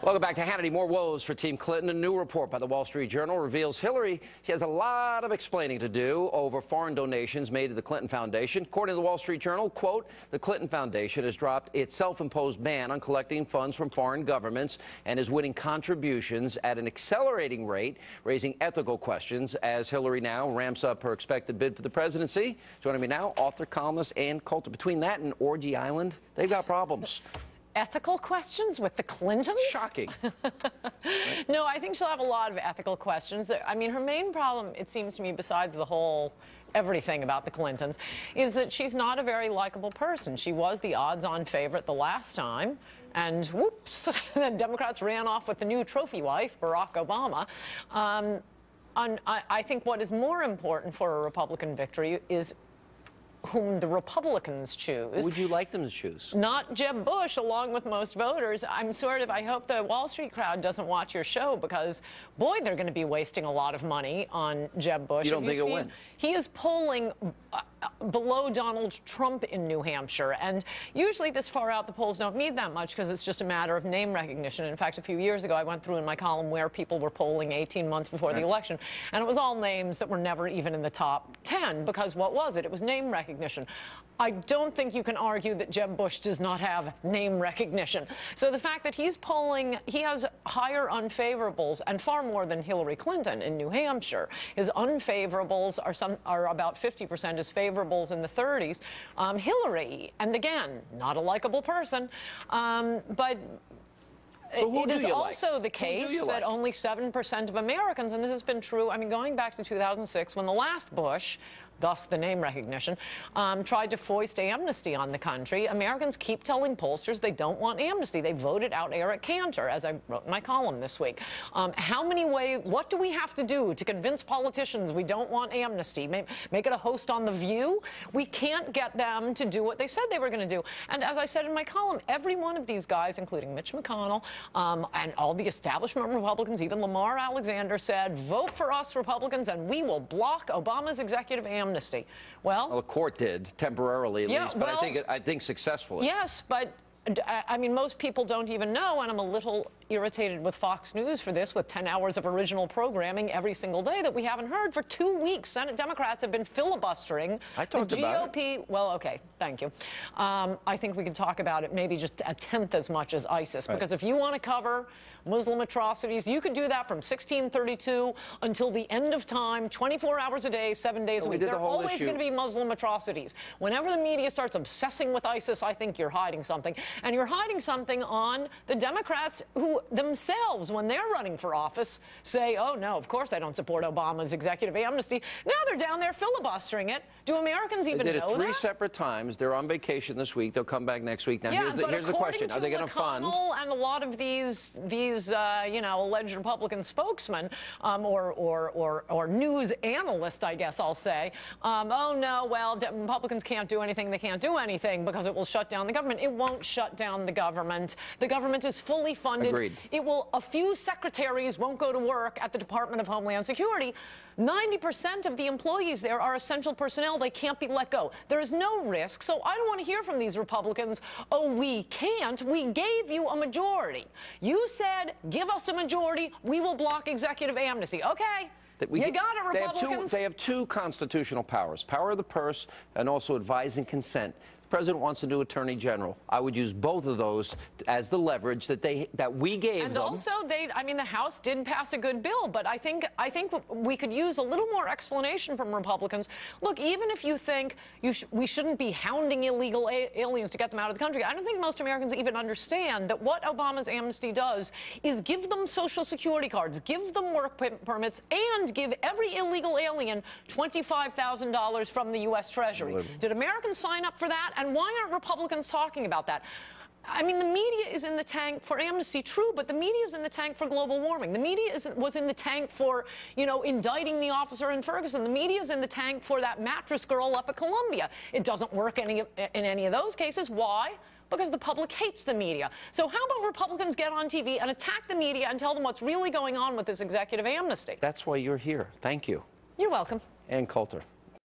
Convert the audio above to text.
Welcome back to Hannity. More woes for Team Clinton. A new report by the Wall Street Journal reveals Hillary, she has a lot of explaining to do over foreign donations made to the Clinton Foundation. According to the Wall Street Journal, quote, the Clinton Foundation has dropped its self-imposed ban on collecting funds from foreign governments and is winning contributions at an accelerating rate, raising ethical questions as Hillary now ramps up her expected bid for the presidency. Joining me now, author, columnist Ann Coulter. Between that and Orgy Island, they've got problems. Ethical questions with the Clintons? Shocking. No, I think she'll have a lot of ethical questions. I mean, her main problem, it seems to me, besides the whole everything about the Clintons, is that she's not a very likable person. She was the odds-on favorite the last time, and whoops, the Democrats ran off with the new trophy wife, Barack Obama. I think what is more important for a Republican victory is whom the Republicans choose. Who would you like them to choose? Not Jeb Bush, along with most voters. I hope the Wall Street crowd doesn't watch your show because, boy, they're going to be wasting a lot of money on Jeb Bush. You don't think he'll win? He is polling below Donald Trump in New Hampshire. And usually this far out, the polls don't mean that much because it's just a matter of name recognition. In fact, a few years ago, I went through in my column where people were polling 18 months before the election. And it was all names that were never even in the top 10 because what was it? It was name recognition. I don't think you can argue that Jeb Bush does not have name recognition. So the fact that he's polling, he has higher unfavorables and far more than Hillary Clinton in New Hampshire. His unfavorables are about 50%, his favorables in the 30s. Hillary, and again, not a likable person, but it is also the case that only 7% of Americans, and this has been true, I mean, going back to 2006, when the last Bush, thus the name recognition, tried to foist amnesty on the country, Americans keep telling pollsters they don't want amnesty. They voted out Eric Cantor, as I wrote in my column this week. What do we have to do to convince politicians we don't want amnesty? Make it a host on The View? We can't get them to do what they said they were going to do. And as I said in my column, every one of these guys, including Mitch McConnell, and all the establishment Republicans, even Lamar Alexander, said, vote for us Republicans and we will block Obama's executive amnesty. Well, the court did, temporarily at least, but I think successfully. Yes, but I mean, most people don't even know, and I'm a little irritated with Fox News for this, with 10 hours of original programming every single day that we haven't heard. For 2 weeks, Senate Democrats have been filibustering the GOP. Well, okay, thank you. I think we can talk about it maybe just a tenth as much as ISIS, because if you want to cover Muslim atrocities, you could do that from 1632 until the end of time, 24 hours a day, 7 days a week. There are always going to be Muslim atrocities. Whenever the media starts obsessing with ISIS, I think you're hiding something. And you're hiding something on the Democrats who themselves, when they're running for office, say, oh, no, of course I don't support Obama's executive amnesty. Now they're down there filibustering it. Do Americans even know that? They did it 3 separate times. They're on vacation this week. They'll come back next week. Now, here's the question. Are they going to fund? And a lot of these you know, alleged Republican spokesmen or news analysts, I guess I'll say, oh, no, well, Republicans can't do anything. They can't do anything because it will shut down the government. It won't shut down the government. The government is fully funded. Agreed. A few secretaries won't go to work at the Department of Homeland Security. 90% of the employees there are essential personnel. They can't be let go. There is no risk. So I don't want to hear from these Republicans, oh, we can't. We gave you a majority. You said, give us a majority. We will block executive amnesty. Okay. You got it, Republicans. They have two constitutional powers, power of the purse and also advising consent. The president wants a new attorney general. I would use both of those as the leverage that we gave them. And also, I mean, the House did pass a good bill, but I think we could use a little more explanation from Republicans. Look, even if you think we shouldn't be hounding illegal aliens to get them out of the country, I don't think most Americans even understand that what Obama's amnesty does is give them Social Security cards, give them work permits, and give every illegal alien $25,000 from the U.S. Treasury. Did Americans sign up for that? And why aren't Republicans talking about that? I mean, the media is in the tank for amnesty, true, but the media is in the tank for global warming. The media was in the tank for, you know, indicting the officer in Ferguson. The media is in the tank for that mattress girl up at Columbia. It doesn't work in any of those cases. Why? Because the public hates the media. So how about Republicans get on TV and attack the media and tell them what's really going on with this executive amnesty? That's why you're here. Thank you. You're welcome. Ann Coulter.